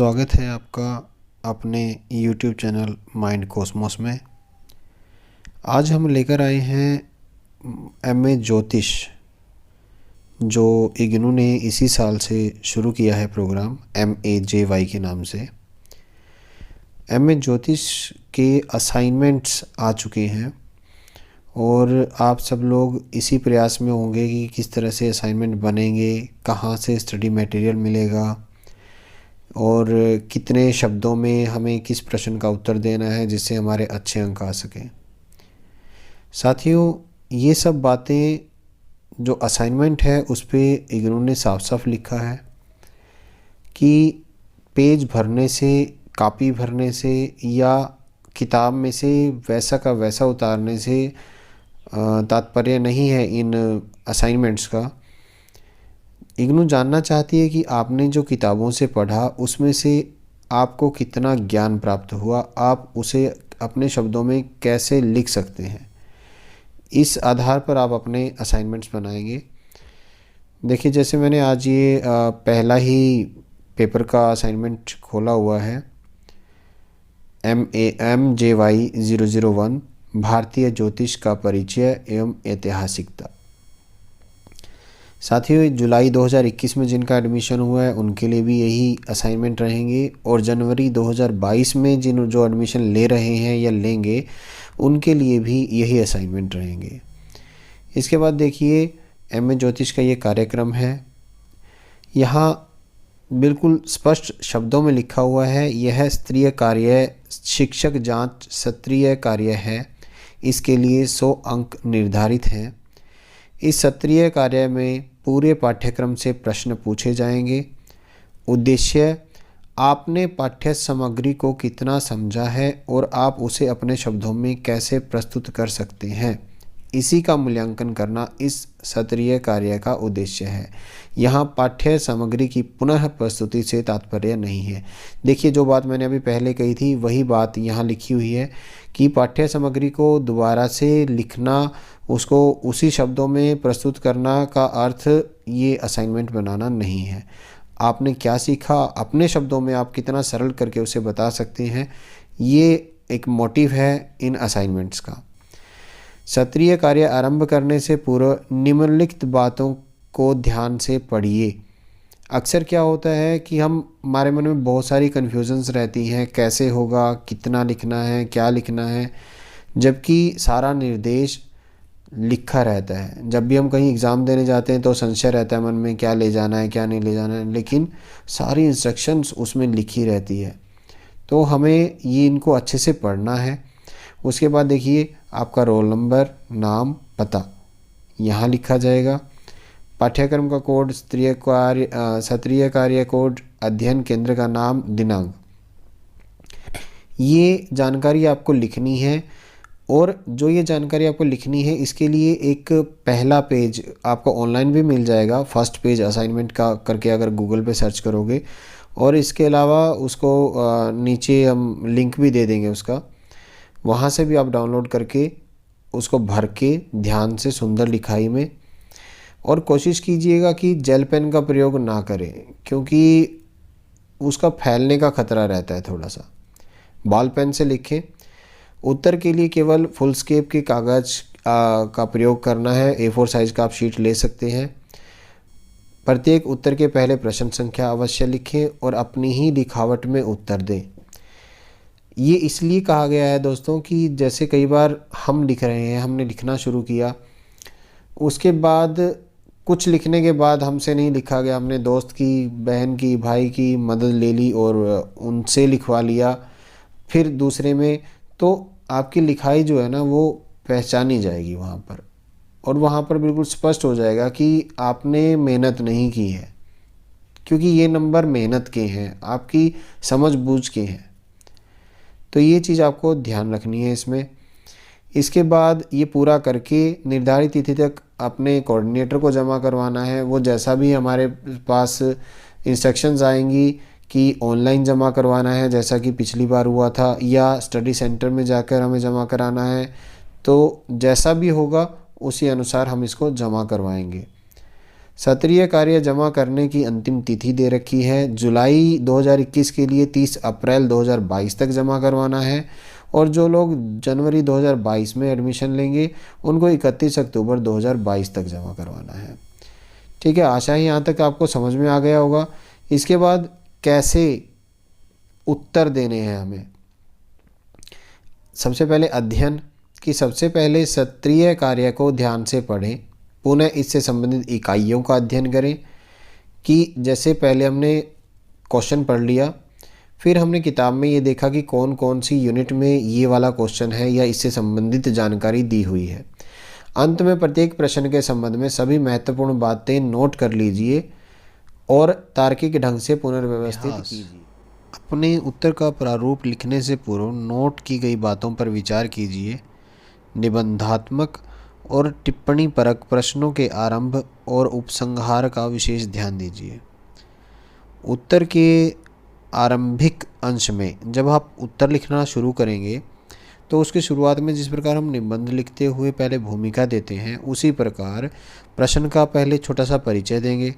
स्वागत है आपका अपने YouTube चैनल माइंड कॉस्मोस में। आज हम लेकर आए हैं MA ज्योतिष, जो इग्नू ने इसी साल से शुरू किया है प्रोग्राम MAJY के नाम से। MA ज्योतिष के असाइनमेंट्स आ चुके हैं और आप सब लोग इसी प्रयास में होंगे कि किस तरह से असाइनमेंट बनेंगे, कहाँ से स्टडी मटेरियल मिलेगा और कितने शब्दों में हमें किस प्रश्न का उत्तर देना है जिससे हमारे अच्छे अंक आ सकें। साथियों, ये सब बातें जो असाइनमेंट है उस पे इग्नू ने साफ साफ लिखा है कि पेज भरने से, कॉपी भरने से या किताब में से वैसा का वैसा उतारने से तात्पर्य नहीं है इन असाइनमेंट्स का। इग्नू जानना चाहती है कि आपने जो किताबों से पढ़ा उसमें से आपको कितना ज्ञान प्राप्त हुआ, आप उसे अपने शब्दों में कैसे लिख सकते हैं। इस आधार पर आप अपने असाइनमेंट्स बनाएंगे। देखिए, जैसे मैंने आज ये पहला ही पेपर का असाइनमेंट खोला हुआ है, MAJY 001 भारतीय ज्योतिष का परिचय एवं ऐतिहासिकता। साथियों, जुलाई 2021 में जिनका एडमिशन हुआ है उनके लिए भी यही असाइनमेंट रहेंगे और जनवरी 2022 में जो एडमिशन ले रहे हैं या लेंगे उनके लिए भी यही असाइनमेंट रहेंगे। इसके बाद देखिए, MA ज्योतिष का ये कार्यक्रम है। यहाँ बिल्कुल स्पष्ट शब्दों में लिखा हुआ है, यह स्तरीय कार्य शिक्षक जांच सत्रीय कार्य है। इसके लिए 100 अंक निर्धारित हैं। इस सत्रीय कार्य में पूरे पाठ्यक्रम से प्रश्न पूछे जाएंगे। उद्देश्य, आपने पाठ्य सामग्री को कितना समझा है और आप उसे अपने शब्दों में कैसे प्रस्तुत कर सकते हैं, इसी का मूल्यांकन करना इस सत्रीय कार्य का उद्देश्य है। यहाँ पाठ्य सामग्री की पुनः प्रस्तुति से तात्पर्य नहीं है। देखिए, जो बात मैंने अभी पहले कही थी वही बात यहाँ लिखी हुई है कि पाठ्य सामग्री को दोबारा से लिखना, उसको उसी शब्दों में प्रस्तुत करना का अर्थ ये असाइनमेंट बनाना नहीं है। आपने क्या सीखा, अपने शब्दों में आप कितना सरल करके उसे बता सकते हैं, ये एक मोटिव है इन असाइनमेंट्स का। सत्रीय कार्य आरंभ करने से पूर्व निम्नलिखित बातों को ध्यान से पढ़िए। अक्सर क्या होता है कि हमारे मन में बहुत सारी कन्फ्यूजन्स रहती हैं, कैसे होगा, कितना लिखना है, क्या लिखना है, जबकि सारा निर्देश लिखा रहता है। जब भी हम कहीं एग्ज़ाम देने जाते हैं तो संशय रहता है मन में, क्या ले जाना है, क्या नहीं ले जाना है, लेकिन सारी इंस्ट्रक्शंस उसमें लिखी रहती है। तो हमें ये इनको अच्छे से पढ़ना है। उसके बाद देखिए, आपका रोल नंबर, नाम, पता यहाँ लिखा जाएगा। पाठ्यक्रम का कोड, सत्रीय कार्य कोड, अध्ययन केंद्र का नाम, दिनांक, ये जानकारी आपको लिखनी है। और जो ये जानकारी आपको लिखनी है इसके लिए एक पहला पेज आपको ऑनलाइन भी मिल जाएगा, फर्स्ट पेज असाइनमेंट का करके अगर गूगल पे सर्च करोगे। और इसके अलावा उसको नीचे हम लिंक भी दे देंगे उसका, वहाँ से भी आप डाउनलोड करके उसको भर के ध्यान से सुंदर लिखाई में, और कोशिश कीजिएगा कि जेल पेन का प्रयोग ना करें क्योंकि उसका फैलने का खतरा रहता है थोड़ा सा। बॉल पेन से लिखें। उत्तर के लिए केवल फुल स्केप के कागज़ का प्रयोग करना है। A4 साइज़ का आप शीट ले सकते हैं। प्रत्येक उत्तर के पहले प्रश्न संख्या अवश्य लिखें और अपनी ही लिखावट में उत्तर दें। ये इसलिए कहा गया है दोस्तों कि जैसे कई बार हम लिख रहे हैं, हमने लिखना शुरू किया, उसके बाद कुछ लिखने के बाद हमसे नहीं लिखा गया, हमने दोस्त की, बहन की, भाई की मदद ले ली और उनसे लिखवा लिया फिर दूसरे में, तो आपकी लिखाई जो है ना वो पहचानी जाएगी वहाँ पर, और वहाँ पर बिल्कुल स्पष्ट हो जाएगा कि आपने मेहनत नहीं की है, क्योंकि ये नंबर मेहनत के हैं, आपकी समझबूझ के हैं। तो ये चीज़ आपको ध्यान रखनी है इसमें। इसके बाद ये पूरा करके निर्धारित तिथि तक अपने कोऑर्डिनेटर को जमा करवाना है। वो जैसा भी हमारे पास इंस्ट्रक्शंस आएंगी कि ऑनलाइन जमा करवाना है जैसा कि पिछली बार हुआ था, या स्टडी सेंटर में जाकर हमें जमा कराना है, तो जैसा भी होगा उसी अनुसार हम इसको जमा करवाएंगे। सत्रीय कार्य जमा करने की अंतिम तिथि दे रखी है। जुलाई 2021 के लिए 30 अप्रैल 2022 तक जमा करवाना है और जो लोग जनवरी 2022 में एडमिशन लेंगे उनको 31 अक्टूबर 2022 तक जमा करवाना है। ठीक है, आशा है यहाँ तक आपको समझ में आ गया होगा। इसके बाद कैसे उत्तर देने हैं हमें। सबसे पहले अध्ययन कि सबसे पहले सत्रीय कार्य को ध्यान से पढ़ें, पुनः इससे संबंधित इकाइयों का अध्ययन करें कि जैसे पहले हमने क्वेश्चन पढ़ लिया, फिर हमने किताब में ये देखा कि कौन कौन सी यूनिट में ये वाला क्वेश्चन है या इससे संबंधित जानकारी दी हुई है। अंत में प्रत्येक प्रश्न के संबंध में सभी महत्वपूर्ण बातें नोट कर लीजिए और तार्किक ढंग से पुनर्व्यवस्थित कीजिए। अपने उत्तर का प्रारूप लिखने से पूर्व नोट की गई बातों पर विचार कीजिए। निबंधात्मक और टिप्पणी परक प्रश्नों के आरंभ और उपसंहार का विशेष ध्यान दीजिए। उत्तर के आरंभिक अंश में जब आप उत्तर लिखना शुरू करेंगे तो उसकी शुरुआत में जिस प्रकार हम निबंध लिखते हुए पहले भूमिका देते हैं, उसी प्रकार प्रश्न का पहले छोटा सा परिचय देंगे।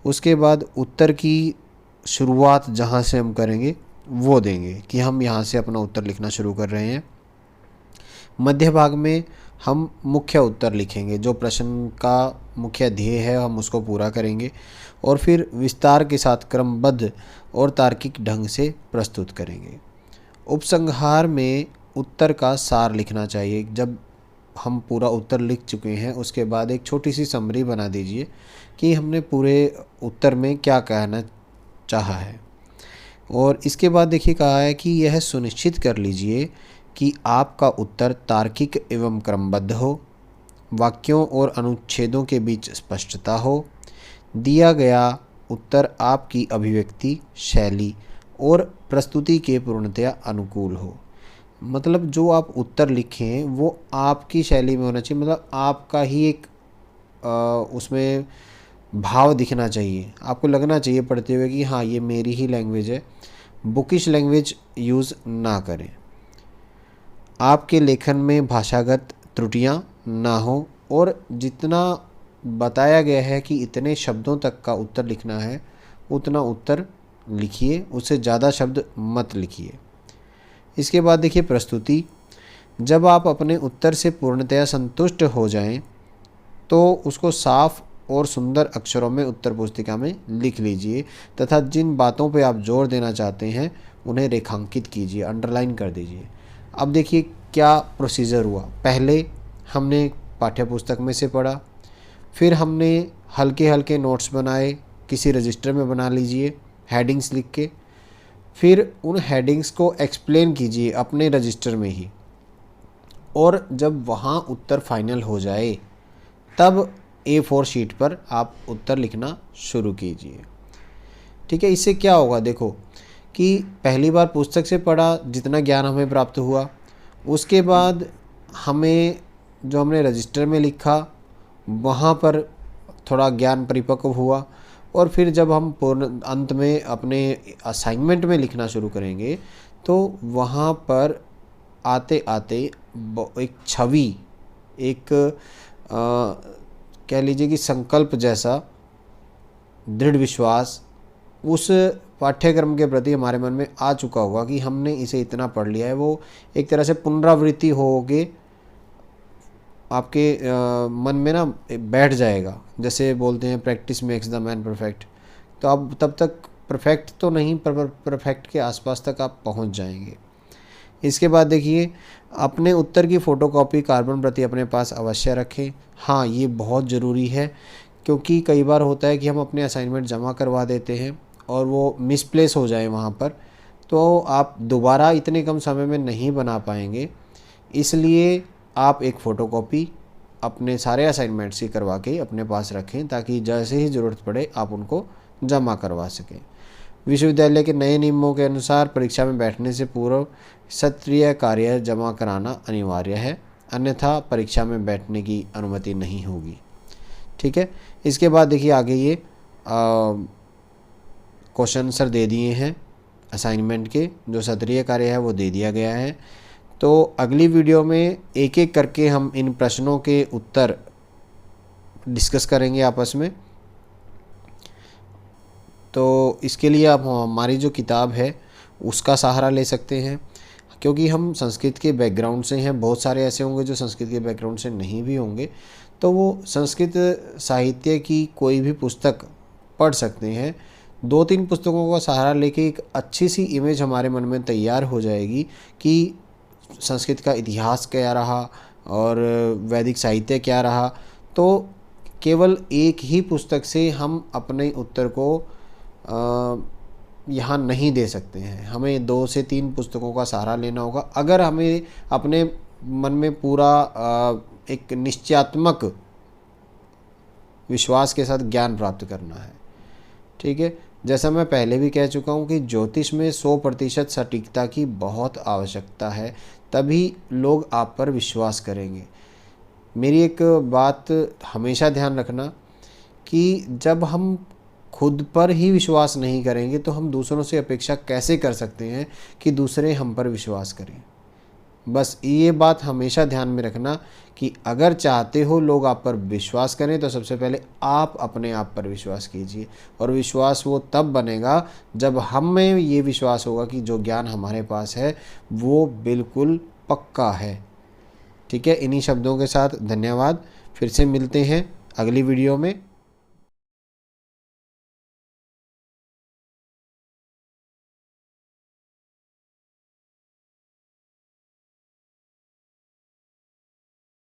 उसके बाद उत्तर की शुरुआत जहाँ से हम करेंगे वो देंगे कि हम यहाँ से अपना उत्तर लिखना शुरू कर रहे हैं। मध्य भाग में हम मुख्य उत्तर लिखेंगे, जो प्रश्न का मुख्य ध्येय है हम उसको पूरा करेंगे और फिर विस्तार के साथ क्रमबद्ध और तार्किक ढंग से प्रस्तुत करेंगे। उपसंहार में उत्तर का सार लिखना चाहिए। जब हम पूरा उत्तर लिख चुके हैं उसके बाद एक छोटी सी समरी बना दीजिए कि हमने पूरे उत्तर में क्या कहना चाहा है। और इसके बाद देखिए कहा है कि यह सुनिश्चित कर लीजिए कि आपका उत्तर तार्किक एवं क्रमबद्ध हो, वाक्यों और अनुच्छेदों के बीच स्पष्टता हो, दिया गया उत्तर आपकी अभिव्यक्ति शैली और प्रस्तुति के पूर्णतया अनुकूल हो। मतलब जो आप उत्तर लिखें वो आपकी शैली में होना चाहिए, मतलब आपका ही एक उसमें भाव दिखना चाहिए। आपको लगना चाहिए पढ़ते हुए कि हाँ ये मेरी ही लैंग्वेज है। बुकिश लैंग्वेज यूज़ ना करें। आपके लेखन में भाषागत त्रुटियां ना हो और जितना बताया गया है कि इतने शब्दों तक का उत्तर लिखना है उतना उत्तर लिखिए, उससे ज़्यादा शब्द मत लिखिए। इसके बाद देखिए प्रस्तुति। जब आप अपने उत्तर से पूर्णतया संतुष्ट हो जाएं तो उसको साफ और सुंदर अक्षरों में उत्तर पुस्तिका में लिख लीजिए तथा जिन बातों पे आप जोर देना चाहते हैं उन्हें रेखांकित कीजिए, अंडरलाइन कर दीजिए। अब देखिए क्या प्रोसीजर हुआ। पहले हमने पाठ्यपुस्तक में से पढ़ा, फिर हमने हल्के हल्के नोट्स बनाए, किसी रजिस्टर में बना लीजिए हेडिंग्स लिख के, फिर उन हेडिंग्स को एक्सप्लेन कीजिए अपने रजिस्टर में ही, और जब वहाँ उत्तर फाइनल हो जाए तब A4 शीट पर आप उत्तर लिखना शुरू कीजिए। ठीक है, इससे क्या होगा देखो कि पहली बार पुस्तक से पढ़ा, जितना ज्ञान हमें प्राप्त हुआ, उसके बाद हमें जो हमने रजिस्टर में लिखा वहाँ पर थोड़ा ज्ञान परिपक्व हुआ, और फिर जब हम पूर्ण अंत में अपने असाइनमेंट में लिखना शुरू करेंगे तो वहाँ पर आते आते एक छवि, एक कह लीजिए कि संकल्प जैसा दृढ़ विश्वास उस पाठ्यक्रम के प्रति हमारे मन में आ चुका होगा कि हमने इसे इतना पढ़ लिया है। वो एक तरह से पुनरावृत्ति होके आपके मन में ना बैठ जाएगा। जैसे बोलते हैं practice makes the man perfect. तो आप तब तक परफेक्ट तो नहीं पर परफेक्ट के आसपास तक आप पहुंच जाएंगे। इसके बाद देखिए अपने उत्तर की फ़ोटोकॉपी कार्बन प्रति अपने पास अवश्य रखें। हाँ, ये बहुत ज़रूरी है क्योंकि कई बार होता है कि हम अपने असाइनमेंट जमा करवा देते हैं और वो मिसप्लेस हो जाए वहाँ पर, तो आप दोबारा इतने कम समय में नहीं बना पाएंगे। इसलिए आप एक फ़ोटोकॉपी अपने सारे असाइनमेंट्स की करवा के अपने पास रखें ताकि जैसे ही ज़रूरत पड़े आप उनको जमा करवा सकें। विश्वविद्यालय के नए नियमों के अनुसार परीक्षा में बैठने से पूर्व सत्रीय कार्य जमा कराना अनिवार्य है, अन्यथा परीक्षा में बैठने की अनुमति नहीं होगी। ठीक है, इसके बाद देखिए आगे ये क्वेश्चन आंसर दे दिए हैं असाइनमेंट के, जो सत्रीय कार्य है वो दे दिया गया है। तो अगली वीडियो में एक एक करके हम इन प्रश्नों के उत्तर डिस्कस करेंगे आपस में। तो इसके लिए आप हमारी जो किताब है उसका सहारा ले सकते हैं, क्योंकि हम संस्कृत के बैकग्राउंड से हैं। बहुत सारे ऐसे होंगे जो संस्कृत के बैकग्राउंड से नहीं भी होंगे, तो वो संस्कृत साहित्य की कोई भी पुस्तक पढ़ सकते हैं। 2-3 पुस्तकों का सहारा लेके एक अच्छी सी इमेज हमारे मन में तैयार हो जाएगी कि संस्कृत का इतिहास क्या रहा और वैदिक साहित्य क्या रहा। तो केवल एक ही पुस्तक से हम अपने उत्तर को यहाँ नहीं दे सकते हैं, हमें 2 से 3 पुस्तकों का सहारा लेना होगा अगर हमें अपने मन में पूरा एक निश्चयात्मक विश्वास के साथ ज्ञान प्राप्त करना है। ठीक है, जैसा मैं पहले भी कह चुका हूँ कि ज्योतिष में 100% सटीकता की बहुत आवश्यकता है, तभी लोग आप पर विश्वास करेंगे। मेरी एक बात हमेशा ध्यान रखना कि जब हम खुद पर ही विश्वास नहीं करेंगे तो हम दूसरों से अपेक्षा कैसे कर सकते हैं कि दूसरे हम पर विश्वास करें। बस ये बात हमेशा ध्यान में रखना कि अगर चाहते हो लोग आप पर विश्वास करें तो सबसे पहले आप अपने आप पर विश्वास कीजिए, और विश्वास वो तब बनेगा जब हम में ये विश्वास होगा कि जो ज्ञान हमारे पास है वो बिल्कुल पक्का है। ठीक है, इन्हीं शब्दों के साथ धन्यवाद। फिर से मिलते हैं अगली वीडियो में।